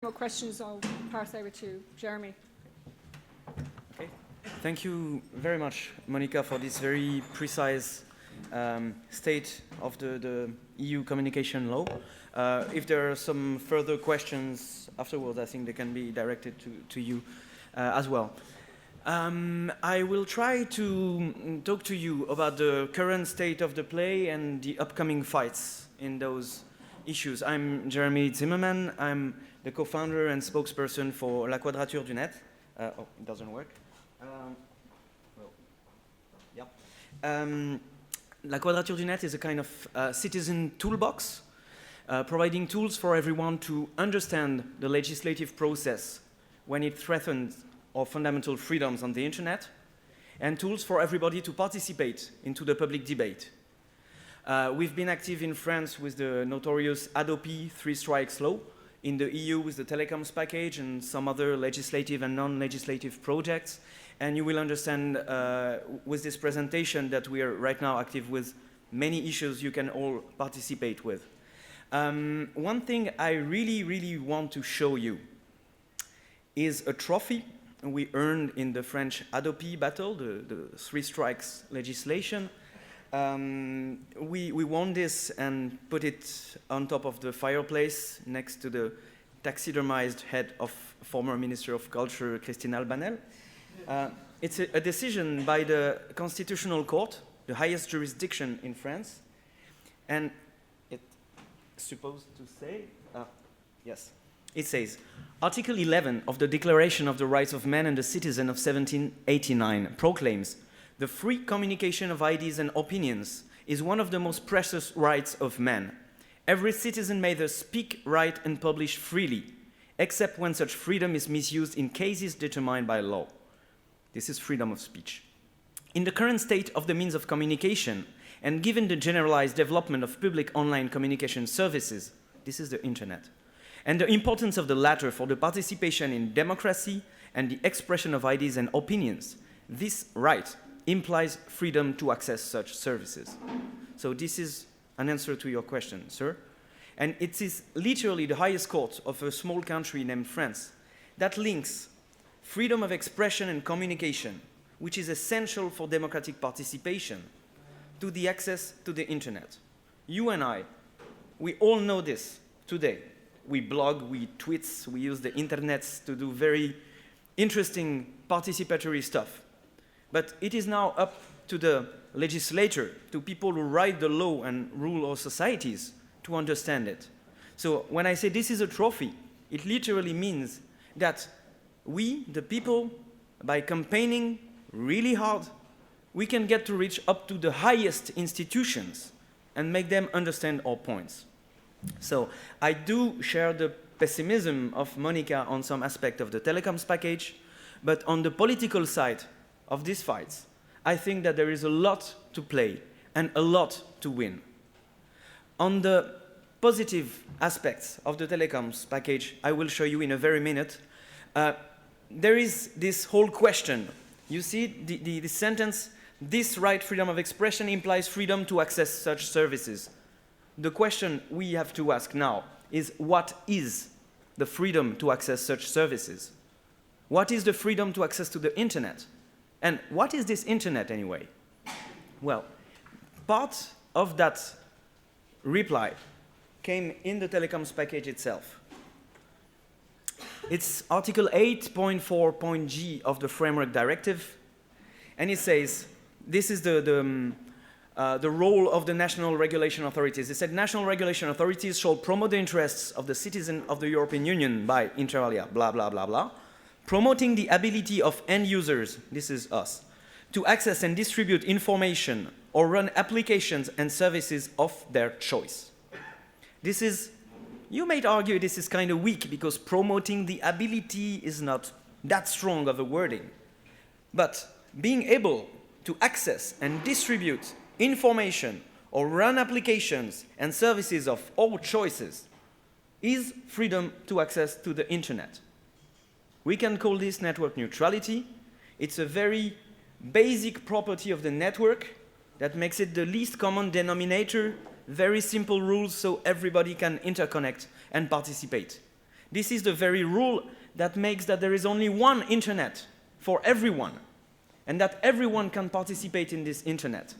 More questions, I'll pass over to Jeremie. Okay. Thank you very much, Monica, for this very precise state of the EU communication law. If there are some further questions afterwards, I think they can be directed to you as well. I will try to talk to you about the current state of the play and the upcoming fights in those issues. I'm Jeremie Zimmermann. I'm the co-founder and spokesperson for La Quadrature du Net. Oh, it doesn't work. La Quadrature du Net is a kind of citizen toolbox, providing tools for everyone to understand the legislative process when it threatens our fundamental freedoms on the internet, and tools for everybody to participate into the public debate. We've been active in France with the notorious Adopi 3 strikes law, in the EU with the telecoms package and some other legislative and non-legislative projects. And you will understand with this presentation that we are right now active with many issues you can all participate with. One thing I really want to show you is a trophy we earned in the French Adopi battle, the 3 strikes legislation. We won this and put it on top of the fireplace next to the taxidermized head of former Minister of Culture, Christine Albanel. It's a decision by the Constitutional Court, the highest jurisdiction in France, and it's supposed to say, yes, it says, Article 11 of the Declaration of the Rights of Man and the Citizen of 1789 proclaims, the free communication of ideas and opinions is one of the most precious rights of man. Every citizen may thus speak, write, and publish freely, except when such freedom is misused in cases determined by law. This is freedom of speech. In the current state of the means of communication, and given the generalized development of public online communication services, this is the internet, and the importance of the latter for the participation in democracy and the expression of ideas and opinions, this right implies freedom to access such services. So this is an answer to your question, sir. And it is literally the highest court of a small country named France that links freedom of expression and communication, which is essential for democratic participation, to the access to the internet. You and I, we all know this today. We blog, we tweet, we use the internet to do very interesting participatory stuff. But it is now up to the legislator, to people who write the law and rule our societies, to understand it. So when I say this is a trophy, it literally means that we, the people, by campaigning really hard, we can get to reach up to the highest institutions and make them understand our points. So I do share the pessimism of Monica on some aspect of the telecoms package, but on the political side of these fights, I think that there is a lot to play and a lot to win. On the positive aspects of the telecoms package, I will show you in a very minute. There is this whole question. You see the sentence, this right, freedom of expression, implies freedom to access such services. The question we have to ask now is, what is the freedom to access such services? What is the freedom to access to the internet? And what is this internet anyway? Well, part of that reply came in the telecoms package itself. It's Article 8.4.g of the Framework Directive, and it says, this is the role of the national regulation authorities. It said, national regulation authorities shall promote the interests of the citizen of the European Union by, inter alia, blah, blah, blah, blah, promoting the ability of end users, this is us, to access and distribute information or run applications and services of their choice. This is, you might argue this is kind of weak because promoting the ability is not that strong of a wording. But being able to access and distribute information or run applications and services of all choices is freedom to access to the internet. We can call this network neutrality. It's a very basic property of the network that makes it the least common denominator, very simple rules so everybody can interconnect and participate. This is the very rule that makes that there is only one internet for everyone, and that everyone can participate in this internet.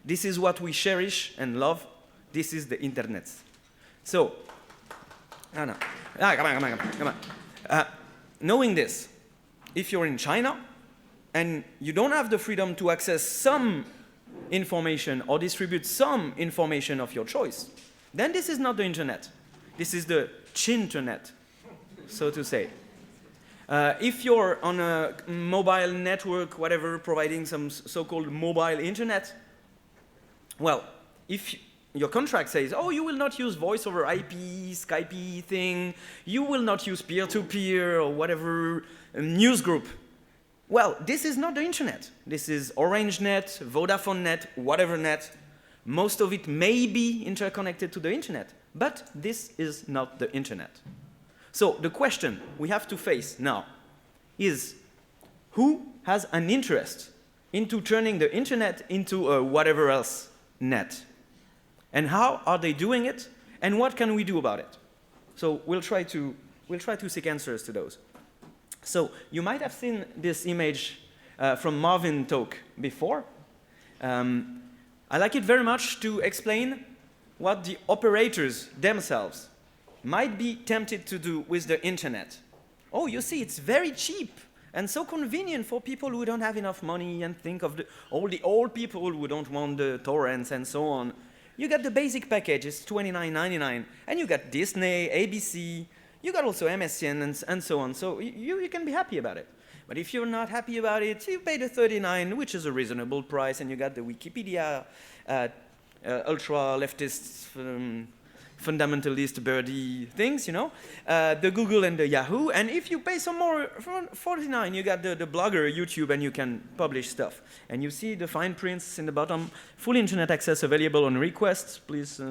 This is what we cherish and love. This is the internet. So, come on. Knowing this, if you're in China and you don't have the freedom to access some information or distribute some information of your choice, then this is not the internet. This is the chinternet, so to say. If you're on a mobile network, whatever, providing some so-called mobile internet, well, if your contract says, oh, you will not use voice over IP, Skype thing, you will not use peer-to-peer or whatever news group, well, this is not the internet. This is OrangeNet, VodafoneNet, whatever net. Most of it may be interconnected to the internet, but this is not the internet. So the question we have to face now is, who has an interest into turning the internet into a whatever else net? And how are they doing it? And what can we do about it? So we'll try to seek answers to those. So you might have seen this image from Marvin's talk before. I like it very much to explain what the operators themselves might be tempted to do with the internet. Oh, you see, it's very cheap and so convenient for people who don't have enough money and think of all the old people who don't want the torrents and so on. You get the basic package, it's $29.99, and you got Disney, ABC, you got also MSN and so on, so you can be happy about it. But if you're not happy about it, you pay the $39, which is a reasonable price, and you got the Wikipedia, ultra-leftist, fundamentalist birdie things, you know, the Google and the Yahoo, and if you pay some more, for $49, you got the Blogger, YouTube, and you can publish stuff. And you see the fine prints in the bottom, full internet access available on requests, please,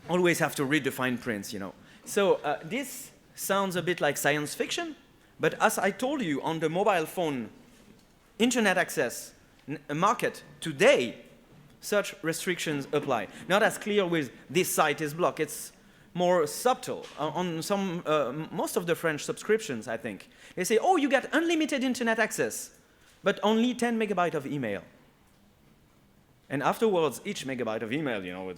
always have to read the fine prints, you know. So this sounds a bit like science fiction, but as I told you, on the mobile phone internet access market today, such restrictions apply. Not as clear with this site is blocked, it's more subtle. On some, most of the French subscriptions, I think, they say, oh, you get unlimited internet access, but only 10 megabytes of email. And afterwards, each megabyte of email, you know,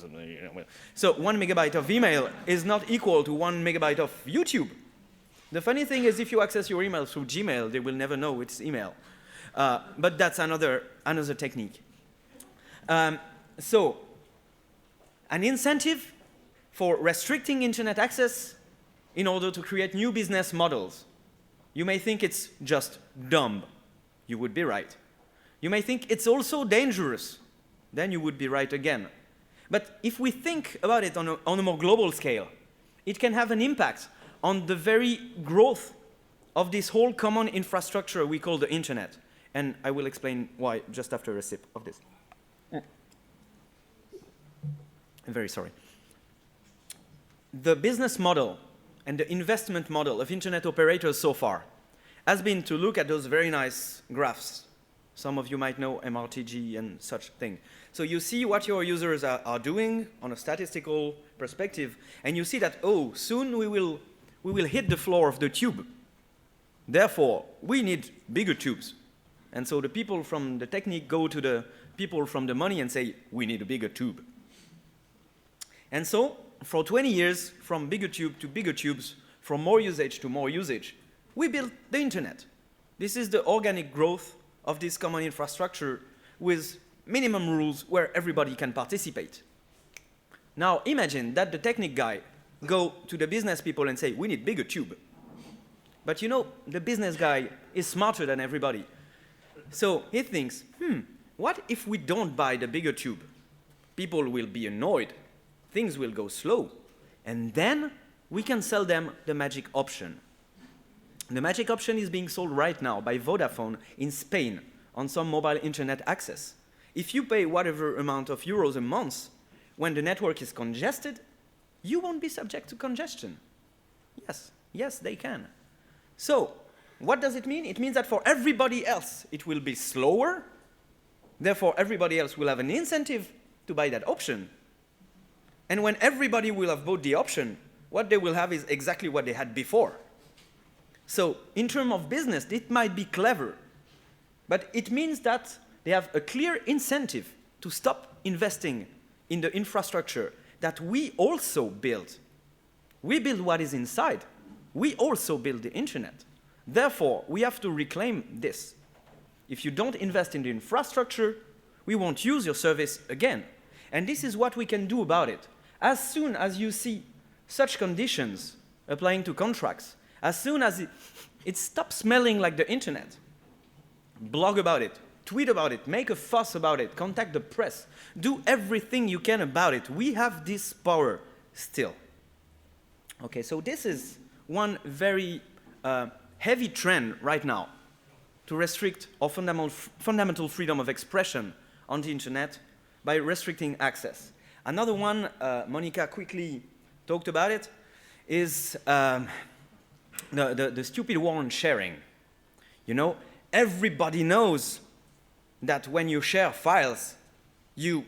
so 1 megabyte of email is not equal to 1 megabyte of YouTube. The funny thing is, if you access your email through Gmail, they will never know it's email. But that's another technique. So, an incentive for restricting internet access in order to create new business models. You may think it's just dumb. You would be right. You may think it's also dangerous. Then you would be right again. But if we think about it on a more global scale, it can have an impact on the very growth of this whole common infrastructure we call the internet. And I will explain why just after a sip of this. I'm very sorry. The business model and the investment model of internet operators so far has been to look at those very nice graphs. Some of you might know MRTG and such thing. So you see what your users are doing on a statistical perspective, and you see that, oh, soon we will hit the floor of the tube. Therefore, we need bigger tubes. And so the people from the technique go to the people from the money and say, we need a bigger tube. And so, for 20 years, from bigger tube to bigger tubes, from more usage to more usage, we built the internet. This is the organic growth of this common infrastructure with minimum rules where everybody can participate. Now imagine that the technique guy go to the business people and say, we need bigger tube. But you know, the business guy is smarter than everybody. So he thinks, what if we don't buy the bigger tube? People will be annoyed, things will go slow, and then we can sell them the magic option. The magic option is being sold right now by Vodafone in Spain on some mobile internet access. If you pay whatever amount of euros a month, when the network is congested, you won't be subject to congestion. Yes, they can. So, what does it mean? It means that for everybody else, it will be slower. Therefore, everybody else will have an incentive to buy that option. And when everybody will have bought the option, what they will have is exactly what they had before. So in terms of business, it might be clever, but it means that they have a clear incentive to stop investing in the infrastructure that we also build. We build what is inside. We also build the internet. Therefore, we have to reclaim this. If you don't invest in the infrastructure, we won't use your service again. And this is what we can do about it. As soon as you see such conditions applying to contracts, as soon as it stops smelling like the internet, blog about it, tweet about it, make a fuss about it, contact the press, do everything you can about it. We have this power still. Okay, so this is one very heavy trend right now to restrict our fundamental freedom of expression on the internet by restricting access. Another one, Monica quickly talked about it, is the stupid war on sharing. You know, everybody knows that when you share files, you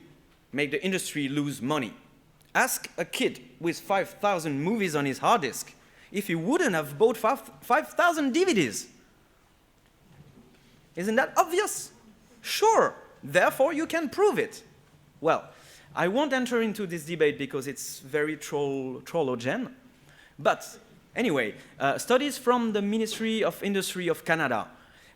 make the industry lose money. Ask a kid with 5,000 movies on his hard disk if he wouldn't have bought 5,000 DVDs. Isn't that obvious? Sure. Therefore, you can prove it. Well, I won't enter into this debate because it's very trollogen. But anyway, studies from the Ministry of Industry of Canada,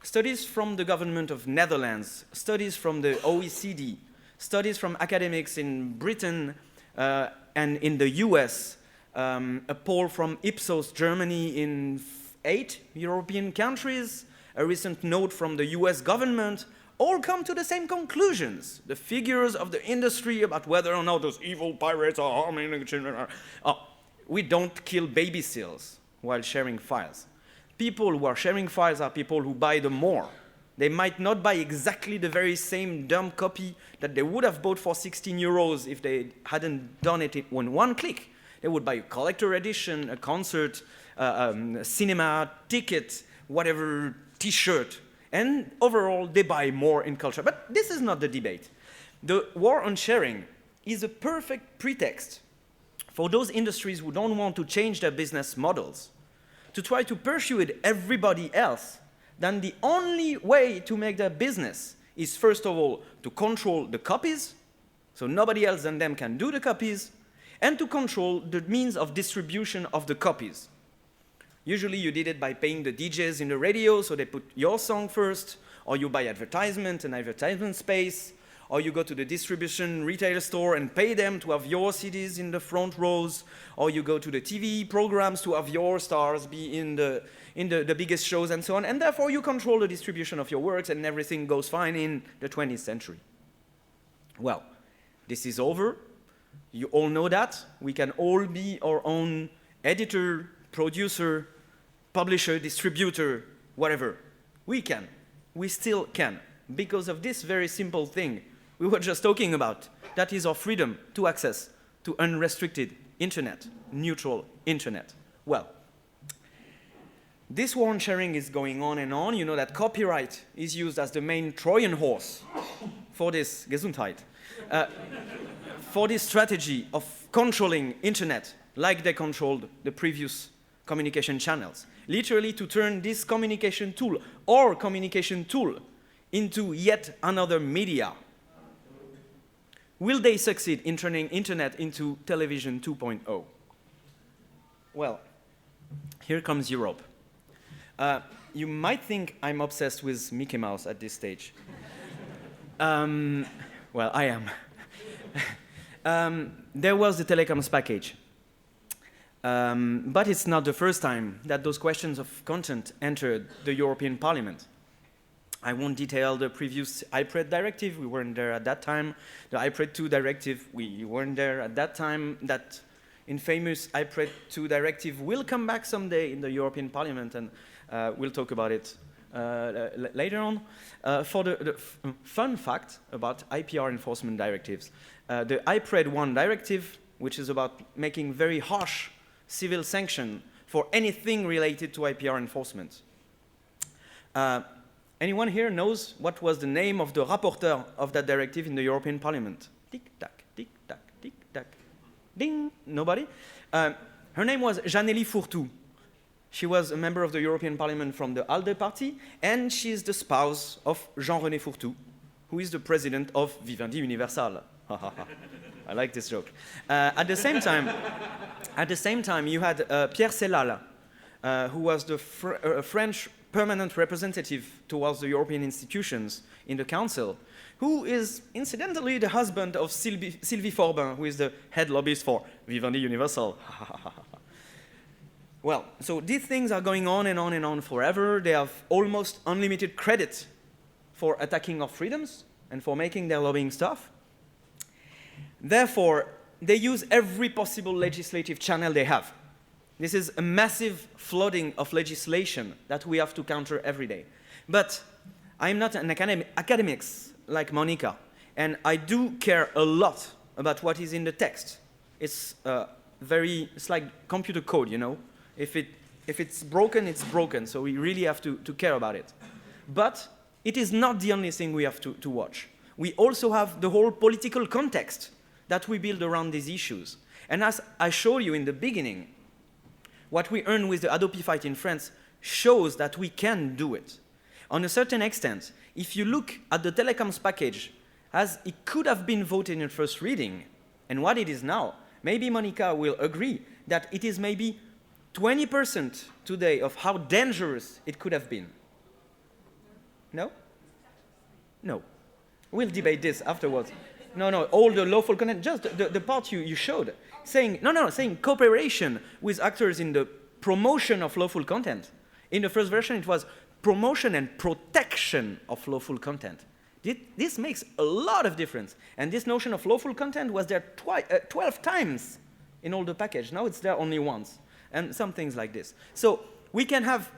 studies from the government of Netherlands, studies from the OECD, studies from academics in Britain and in the US, a poll from Ipsos Germany in 8 European countries, a recent note from the US government, all come to the same conclusions. The figures of the industry about whether or not those evil pirates are harming the children. We don't kill baby seals while sharing files. People who are sharing files are people who buy them more. They might not buy exactly the very same dumb copy that they would have bought for 16 euros if they hadn't done it in one click. They would buy a collector edition, a concert, cinema ticket, whatever, T-shirt. And overall, they buy more in culture. But this is not the debate. The war on sharing is a perfect pretext for those industries who don't want to change their business models to try to persuade everybody else that the only way to make their business is, first of all, to control the copies, so nobody else than them can do the copies, and to control the means of distribution of the copies. Usually you did it by paying the DJs in the radio, so they put your song first, or you buy advertisement and advertisement space, or you go to the distribution retail store and pay them to have your CDs in the front rows, or you go to the TV programs to have your stars be in the biggest shows and so on, and therefore you control the distribution of your works and everything goes fine in the 20th century. Well, this is over. You all know that. We can all be our own editor, producer, publisher, distributor, whatever. We can. We still can. Because of this very simple thing we were just talking about. That is our freedom to access to unrestricted internet, neutral internet. Well, this war on sharing is going on and on. You know that copyright is used as the main Trojan horse for this Gesundheit, for this strategy of controlling internet like they controlled the previous communication channels. Literally to turn this communication tool or communication tool into yet another media. Will they succeed in turning internet into television 2.0? Well, here comes Europe. You might think I'm obsessed with Mickey Mouse at this stage. Well, I am. There was the telecoms package. But it's not the first time that those questions of content entered the European Parliament. I won't detail the previous iPred directive, we weren't there at that time. The iPred 2 directive, we weren't there at that time. That infamous iPred 2 directive will come back someday in the European Parliament, and we'll talk about it later on. For the fun fact about IPR enforcement directives, the iPred 1 directive, which is about making very harsh civil sanction for anything related to IPR enforcement. Anyone here knows what was the name of the rapporteur of that directive in the European Parliament? Tick-tack, tick-tack, tick-tack, ding, nobody? Her name was Jeannelie Fourtou. She was a member of the European Parliament from the ALDE party, and she is the spouse of Jean-René Fourtou, who is the president of Vivendi Universal. I like this joke. At the same time, you had Pierre Sellal, who was the French permanent representative towards the European institutions in the Council, who is incidentally the husband of Sylvie Forbin, who is the head lobbyist for Vivendi Universal. Well, so these things are going on and on and on forever. They have almost unlimited credit for attacking our freedoms and for making their lobbying stuff. Therefore, they use every possible legislative channel they have. This is a massive flooding of legislation that we have to counter every day. But I'm not an academic like Monica, and I do care a lot about what is in the text. It's like computer code, you know. If it's broken, it's broken, so we really have to care about it. But it is not the only thing we have to watch. We also have the whole political context that we build around these issues. And as I showed you in the beginning, what we earned with the Adopi fight in France shows that we can do it. On a certain extent, if you look at the telecoms package as it could have been voted in first reading, and what it is now, maybe Monica will agree that it is maybe 20% today of how dangerous it could have been. No? No. We'll debate this afterwards. No, all the lawful content, just the part you showed, saying cooperation with actors in the promotion of lawful content. In the first version, it was promotion and protection of lawful content. This makes a lot of difference. And this notion of lawful content was there 12 times in all the package. Now it's there only once. And some things like this. So we can have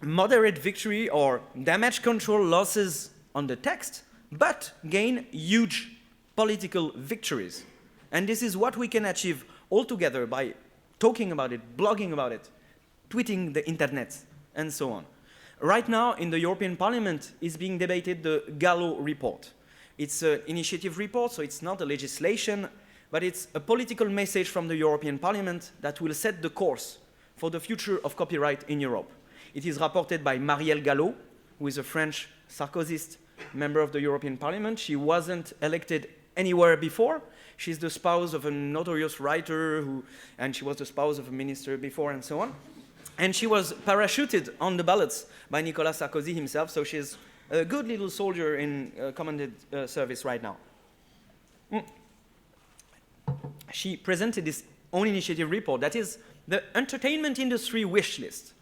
moderate victory or damage control losses on the text, but gain huge political victories. And this is what we can achieve all together by talking about it, blogging about it, tweeting the internet, and so on. Right now, in the European Parliament is being debated the Gallo report. It's an initiative report, so it's not a legislation, but it's a political message from the European Parliament that will set the course for the future of copyright in Europe. It is rapported by Marielle Gallo, who is a French Sarkozyst member of the European Parliament. She wasn't elected anywhere before. She's the spouse of a notorious writer, and she was the spouse of a minister before, and so on. And she was parachuted on the ballots by Nicolas Sarkozy himself, so she's a good little soldier in commanded service right now. She presented this own initiative report that is the entertainment industry wish list.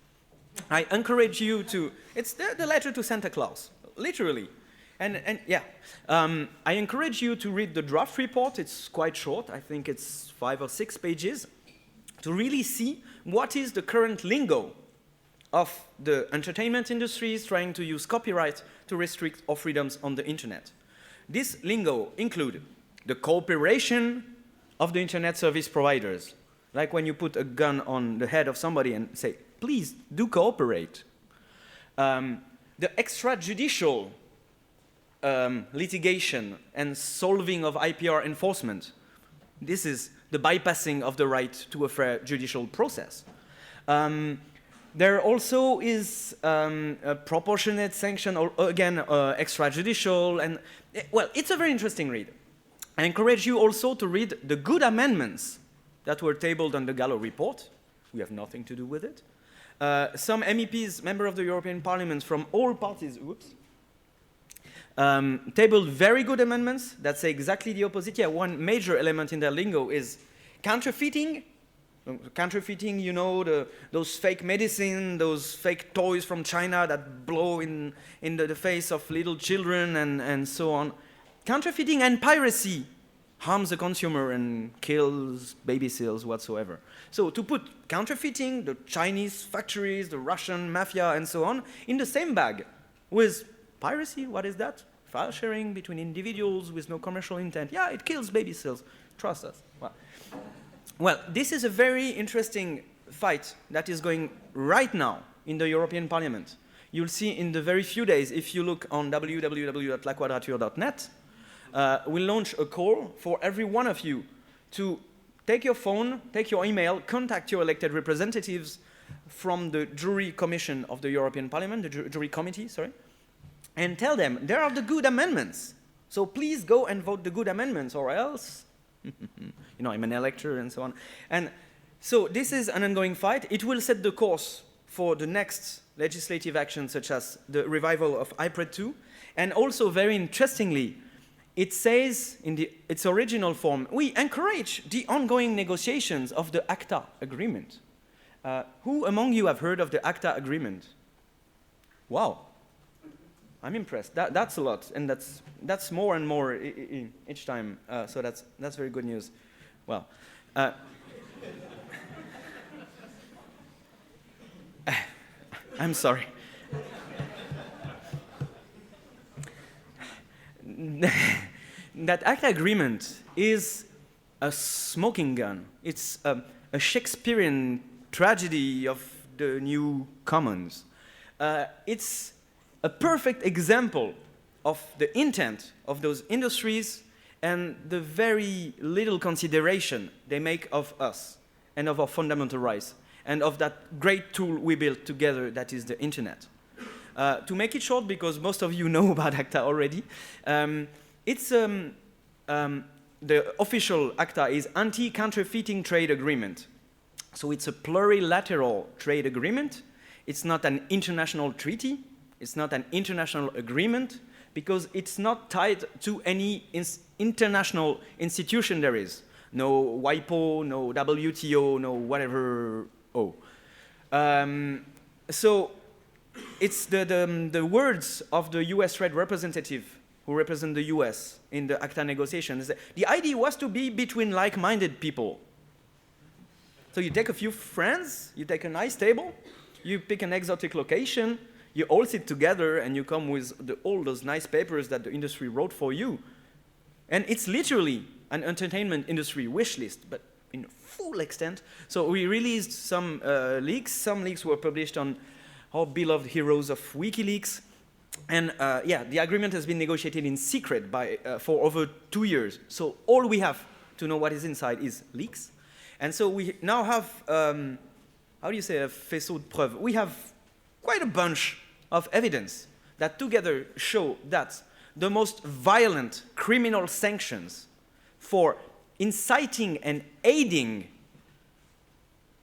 I encourage you to, it's the letter to Santa Claus, literally. And yeah, I encourage you to read the draft report. It's quite short. I think it's 5 or 6 pages to really see what is the current lingo of the entertainment industries trying to use copyright to restrict our freedoms on the internet. This lingo include the cooperation of the internet service providers, like when you put a gun on the head of somebody and say, please do cooperate. The extrajudicial litigation and solving of IPR enforcement. This is the bypassing of the right to a fair judicial process. There also is a proportionate sanction, or again, extrajudicial, and well, it's a very interesting read. I encourage you also to read the good amendments that were tabled on the Gallo report. We have nothing to do with it. Some MEPs, members of the European Parliament from all parties, tabled very good amendments that say exactly the opposite. Yeah, one major element in their lingo is counterfeiting. Counterfeiting, you know, those fake medicine, those fake toys from China that blow in the face of little children and so on. Counterfeiting and piracy harms the consumer and kills baby seals whatsoever. So to put counterfeiting, the Chinese factories, the Russian mafia, and so on, in the same bag with piracy, what is that? File sharing between individuals with no commercial intent. Yeah, it kills baby seals. Trust us. Well, this is a very interesting fight that is going right now in the European Parliament. You'll see in the very few days, if you look on www.laquadrature.net, we'll launch a call for every one of you to take your phone, take your email, contact your elected representatives from the jury commission of the European Parliament, the jury committee, sorry, and tell them there are the good amendments. So please go and vote the good amendments, or else, I'm an elector and so on. And so this is an ongoing fight. It will set the course for the next legislative action, such as the revival of IPRED 2. And also, very interestingly, it says in its original form, we encourage the ongoing negotiations of the ACTA agreement. Who among you have heard of the ACTA agreement? Wow. I'm impressed. That's a lot, and that's more and more each time. So that's very good news. Well, I'm sorry. That ACTA agreement is a smoking gun. It's a Shakespearean tragedy of the new commons. It's a perfect example of the intent of those industries and the very little consideration they make of us and of our fundamental rights and of that great tool we built together that is the internet. To make it short, because most of you know about ACTA already, the official ACTA is Anti-Counterfeiting Trade Agreement. So it's a plurilateral trade agreement. It's not an international treaty. It's not an international agreement because it's not tied to any international institution there is. No WIPO, no WTO, no whatever. So it's the words of the US trade representative who represent the US in the ACTA negotiations. The idea was to be between like-minded people. So you take a few friends, you take a nice table, you pick an exotic location, you all sit together and you come with all those nice papers that the industry wrote for you. And it's literally an entertainment industry wish list, but in full extent. So we released some leaks. Some leaks were published on our beloved heroes of WikiLeaks. And the agreement has been negotiated in secret for over 2 years. So all we have to know what is inside is leaks. And so we now have, how do you say, a faisceau de preuves? We have quite a bunch of evidence that together show that the most violent criminal sanctions for inciting and aiding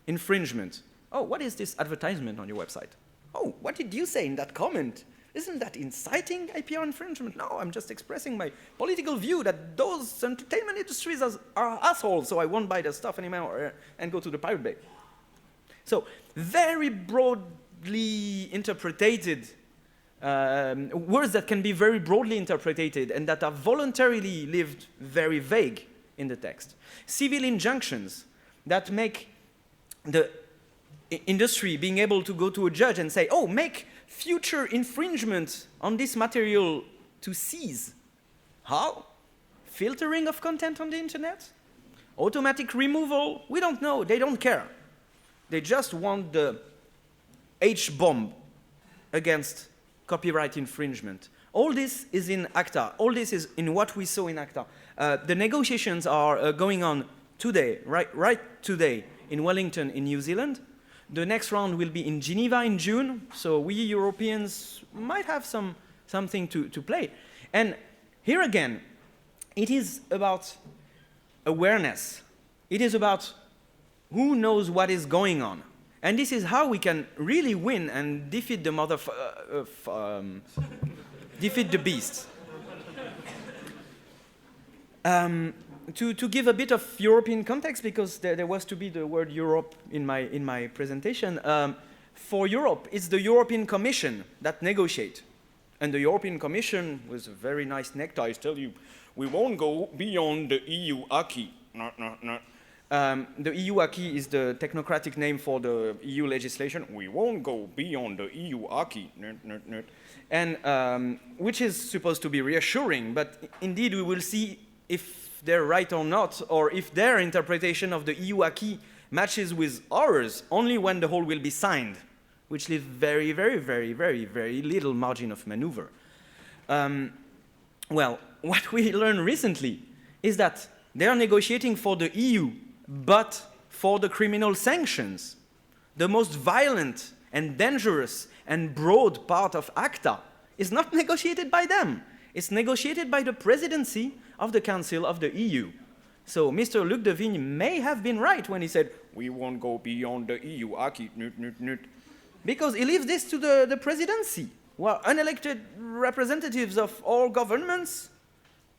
infringement. Oh, what is this advertisement on your website? Oh, what did you say in that comment? Isn't that inciting IPR infringement? No, I'm just expressing my political view that those entertainment industries are assholes, so I won't buy their stuff anymore and go to the Pirate Bay. So very broadly interpreted words that can be very broadly interpreted and that are voluntarily lived very vague in the text. Civil injunctions that make the industry being able to go to a judge and say, oh, make future infringement on this material to cease. How? Filtering of content on the internet? Automatic removal? We don't know. They don't care. They just want the H-bomb against copyright infringement. All this is in ACTA. All this is in what we saw in ACTA. The negotiations are going on today, right today, in Wellington, in New Zealand. The next round will be in Geneva in June, so we Europeans might have something to play. And here again, it is about awareness. It is about who knows what is going on. And this is how we can really win and defeat the defeat the beast. To give a bit of European context, because there was to be the word Europe in my presentation, for Europe, it's the European Commission that negotiate. And the European Commission, with a very nice neckties, tell you, we won't go beyond the EU acquis. The EU acquis is the technocratic name for the EU legislation. We won't go beyond the EU acquis. And which is supposed to be reassuring, but indeed we will see if they're right or not, or if their interpretation of the EU acquis matches with ours only when the whole will be signed, which leaves very, very, very, very, very little margin of maneuver. Well, what we learned recently is that they are negotiating for the EU but for the criminal sanctions, the most violent and dangerous and broad part of ACTA is not negotiated by them. It's negotiated by the presidency of the Council of the EU. So Mr. Luc de Vigne may have been right when he said, we won't go beyond the EU acquis, because he leaves this to the presidency, well, unelected representatives of all governments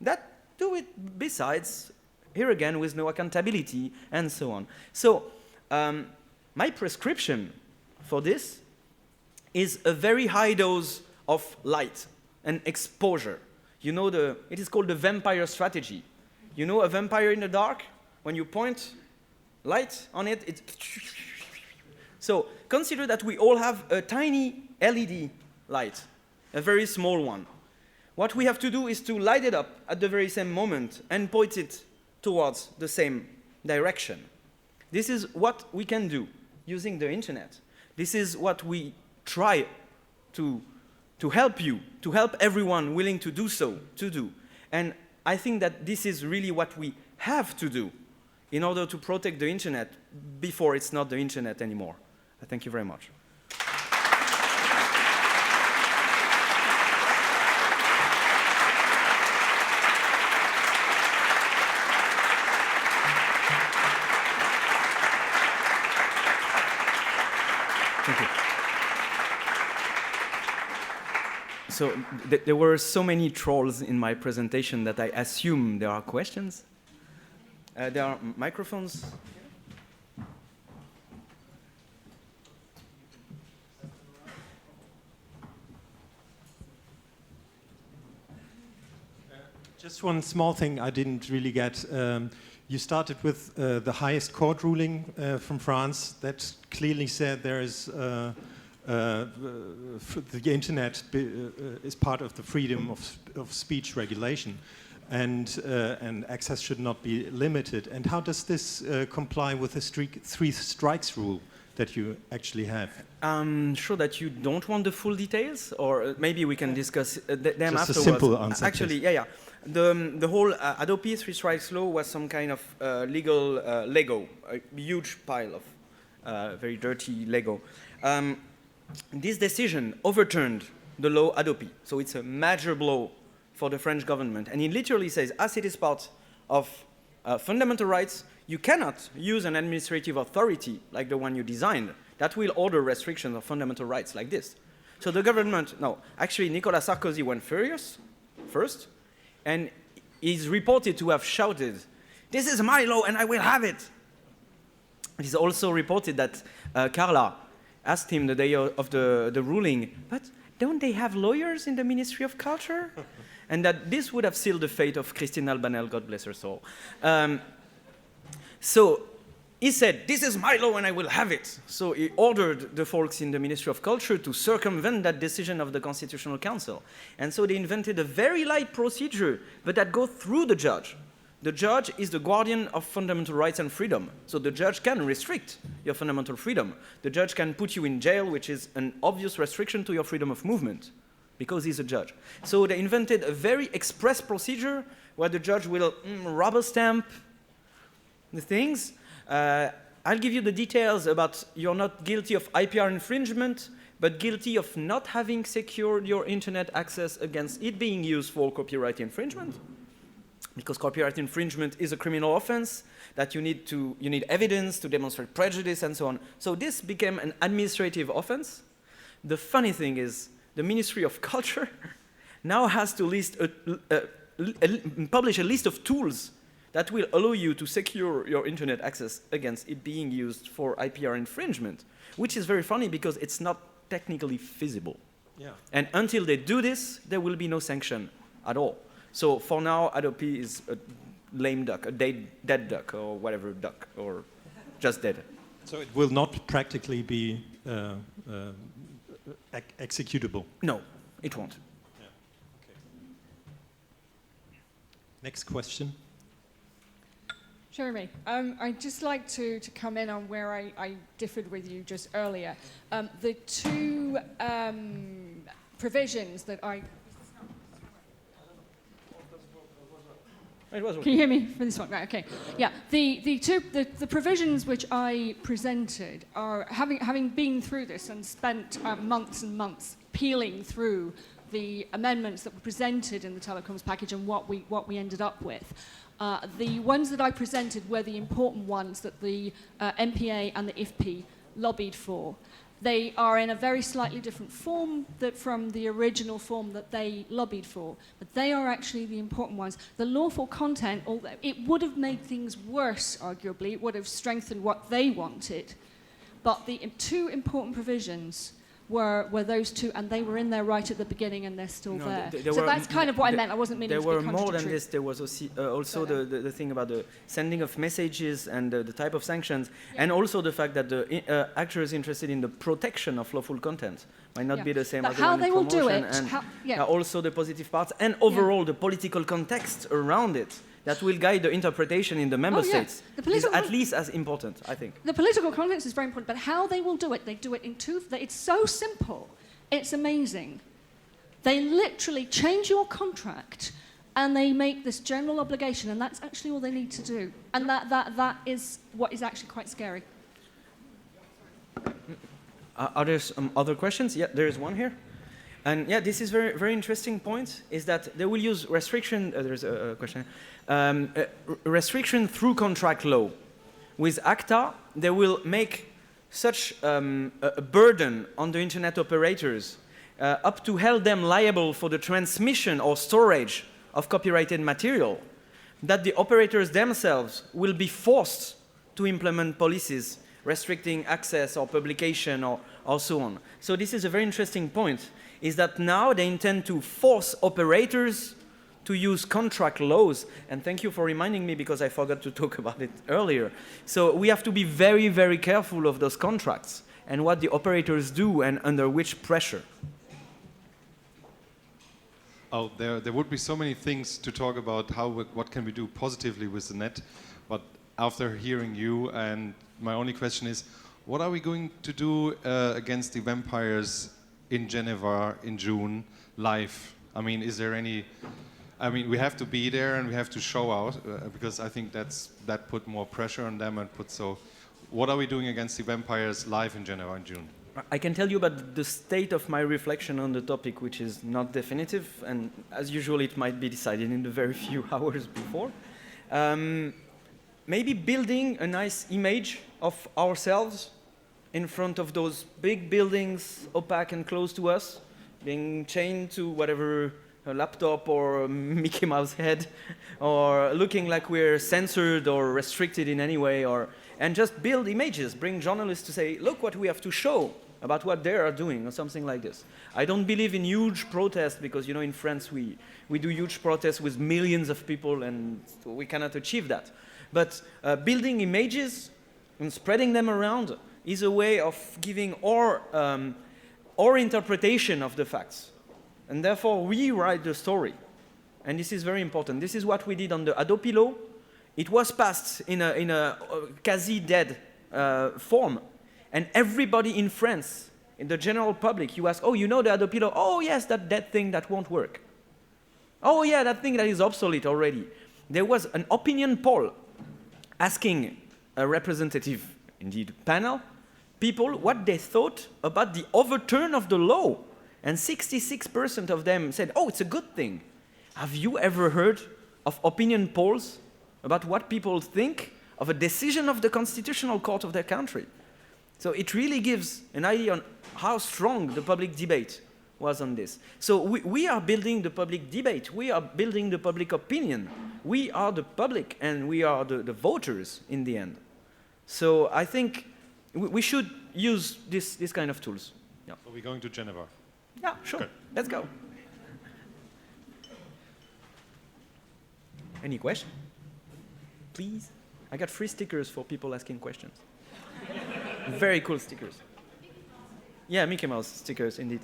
that do it besides, here again, with no accountability and so on. So my prescription for this is a very high dose of light and exposure. You know, it is called the vampire strategy. You know a vampire in the dark? When you point light on it, it... So consider that we all have a tiny LED light, a very small one. What we have to do is to light it up at the very same moment and point it towards the same direction. This is what we can do using the internet. This is what we try to help you, to help everyone willing to do so, to do. And I think that this is really what we have to do in order to protect the internet before it's not the internet anymore. Thank you very much. Thank you. So there were so many trolls in my presentation that I assume there are questions. There are microphones. Just one small thing I didn't really get. You started with the highest court ruling from France that clearly said there is the internet is part of the freedom of speech regulation, and access should not be limited. And how does this comply with the three strikes rule that you actually have? I'm sure that you don't want the full details, or maybe we can discuss them Just afterwards. a simple answer. Actually, yeah. The whole Adobe three strikes law was some kind of legal Lego, a huge pile of very dirty Lego. This decision overturned the law Adobe, so it's a major blow for the French government. And it literally says, as it is part of fundamental rights, you cannot use an administrative authority like the one you designed that will order restrictions of fundamental rights like this. So the government, no, actually Nicolas Sarkozy went furious first, and is reported to have shouted, "This is my law and I will have it." It is also reported that Carla asked him the day of the ruling, "But don't they have lawyers in the Ministry of Culture?" And that this would have sealed the fate of Christine Albanel, God bless her soul. So he said, "This is my law and I will have it." So he ordered the folks in the Ministry of Culture to circumvent that decision of the Constitutional Council. And so they invented a very light procedure, but that goes through the judge. The judge is the guardian of fundamental rights and freedom. So the judge can restrict your fundamental freedom. The judge can put you in jail, which is an obvious restriction to your freedom of movement, because he's a judge. So they invented a very express procedure where the judge will rubber stamp the things. I'll give you the details about you're not guilty of IPR infringement, but guilty of not having secured your internet access against it being used for copyright infringement. Because copyright infringement is a criminal offense that you need evidence to demonstrate prejudice and so on. So this became an administrative offense. The funny thing is, the Ministry of Culture now has to publish a list of tools that will allow you to secure your internet access against it being used for IPR infringement, which is very funny because it's not technically feasible. Yeah. And until they do this, there will be no sanction at all. So for now, Adobe is a lame duck, a dead duck, or whatever duck, or just dead. So it will not practically be executable? No, it won't. Yeah. Okay. Next question. Jeremie, I'd just like to come in on where I differed with you just earlier. The two provisions that It was Can you hear me for this one? Right, okay. Yeah, the provisions which I presented are, having been through this and spent months and months peeling through the amendments that were presented in the telecoms package and what we ended up with. The ones that I presented were the important ones that the MPA and the IFP lobbied for. They are in a very slightly different form from the original form that they lobbied for, but they are actually the important ones. The lawful content, although it would have made things worse, arguably, it would have strengthened what they wanted, but the two important provisions were those two, and they were in there right at the beginning, and they're still there. So that's kind of what I meant. I wasn't meaning to be contradictory. There were more than this. There was also the thing about the sending of messages and the type of sanctions, and also the fact that the actors interested in the protection of lawful content might not be the same as the one in promotion, and also the positive parts, and overall the political context around it that will guide the interpretation in the member states is at least as important, I think. The political context is very important, but how they will do it, they do it in two... It's so simple. It's amazing. They literally change your contract and they make this general obligation, and that's actually all they need to do. And that is what is actually quite scary. Are there some other questions? Yeah, there is one here. And yeah, this is very, very interesting point, is that they will use restriction, there's a question, restriction through contract law. With ACTA, they will make such a burden on the internet operators up to hold them liable for the transmission or storage of copyrighted material, that the operators themselves will be forced to implement policies restricting access or publication or so on. So this is a very interesting point, is that now they intend to force operators to use contract laws. And thank you for reminding me, because I forgot to talk about it earlier. So we have to be very, very careful of those contracts and what the operators do and under which pressure. Oh, there would be so many things to talk about what can we do positively with the net, but after hearing you, and my only question is, what are we going to do against the vampires in Geneva in June, live? I mean, is there any... I mean, we have to be there and we have to show out, because I think that put more pressure on them and put so... What are we doing against the vampires live in Geneva in June? I can tell you about the state of my reflection on the topic, which is not definitive, and as usual it might be decided in the very few hours before. Maybe building a nice image of ourselves in front of those big buildings, opaque and close to us, being chained to whatever, a laptop or a Mickey Mouse head, or looking like we're censored or restricted in any way, and just build images, bring journalists to say, look what we have to show about what they are doing, or something like this. I don't believe in huge protests, because, you know, in France we do huge protests with millions of people, and we cannot achieve that. But building images and spreading them around is a way of giving our interpretation of the facts. And therefore, we write the story. And this is very important. This is what we did on the Adopi law. It was passed in a quasi-dead form. And everybody in France, in the general public, you ask, oh, you know the Adopi law? Oh, yes, that dead thing that won't work. Oh, yeah, that thing that is obsolete already. There was an opinion poll asking a representative, indeed, panel, people what they thought about the overturn of the law. And 66% of them said, oh, it's a good thing. Have you ever heard of opinion polls about what people think of a decision of the Constitutional Court of their country? So it really gives an idea on how strong the public debate was on this. So we are building the public debate. We are building the public opinion. We are the public, and we are the voters in the end. So I think we should use this kind of tools. Yeah. So we're going to Geneva. Yeah, sure. Okay. Let's go. Any question? Please? I got free stickers for people asking questions. Very cool stickers. Yeah, Mickey Mouse stickers, indeed.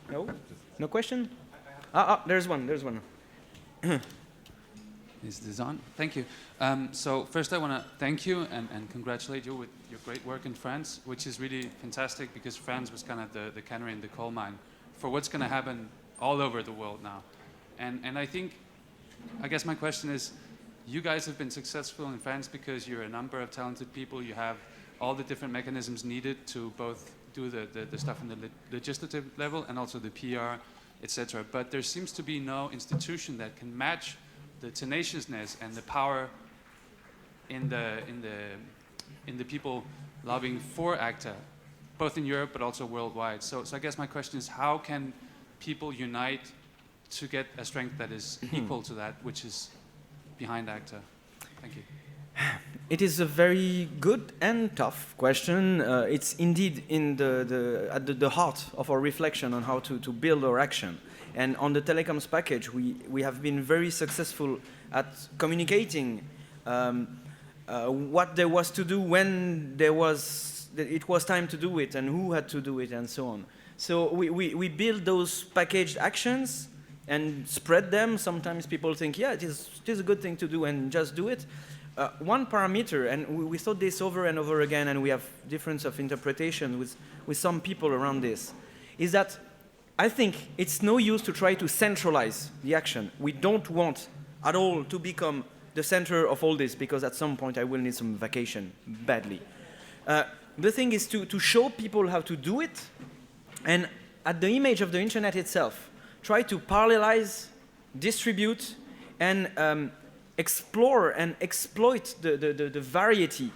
No? No question? There's one. Is this on? Thank you. So first I want to thank you and congratulate you with your great work in France, which is really fantastic because France was kind of the canary in the coal mine for what's going to happen all over the world now. And I guess my question is, you guys have been successful in France because you're a number of talented people. You have all the different mechanisms needed to both do the stuff in the legislative level and also the PR, etc. But there seems to be no institution that can match the tenaciousness and the power in the people lobbying for ACTA, both in Europe but also worldwide. So I guess my question is, how can people unite to get a strength that is equal to that, which is behind ACTA? Thank you. It is a very good and tough question. It's indeed at the heart of our reflection on how to build our action. And on the telecoms package, we have been very successful at communicating what there was to do when it was time to do it and who had to do it and so on. So we build those packaged actions and spread them. Sometimes people think, yeah, it is a good thing to do and just do it. One parameter, and we thought this over and over again, and we have difference of interpretation with some people around this, is that I think it's no use to try to centralize the action. We don't want at all to become the center of all this, because at some point I will need some vacation badly. The thing is to show people how to do it, and at the image of the internet itself, try to parallelize, distribute, and explore and exploit the variety.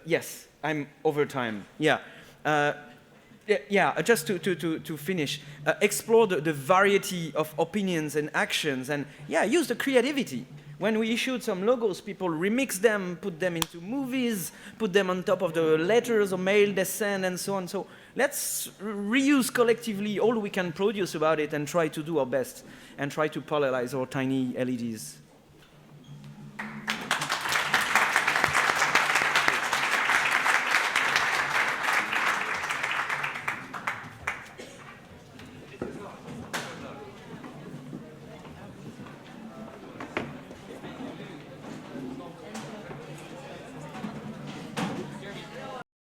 Yes, I'm over time. Yeah. Just to finish, explore the variety of opinions and actions, and use the creativity. When we issued some logos, people remix them, put them into movies, put them on top of the letters or mail they send, and so on. So let's reuse collectively all we can produce about it and try to do our best and try to parallelize our tiny LEDs.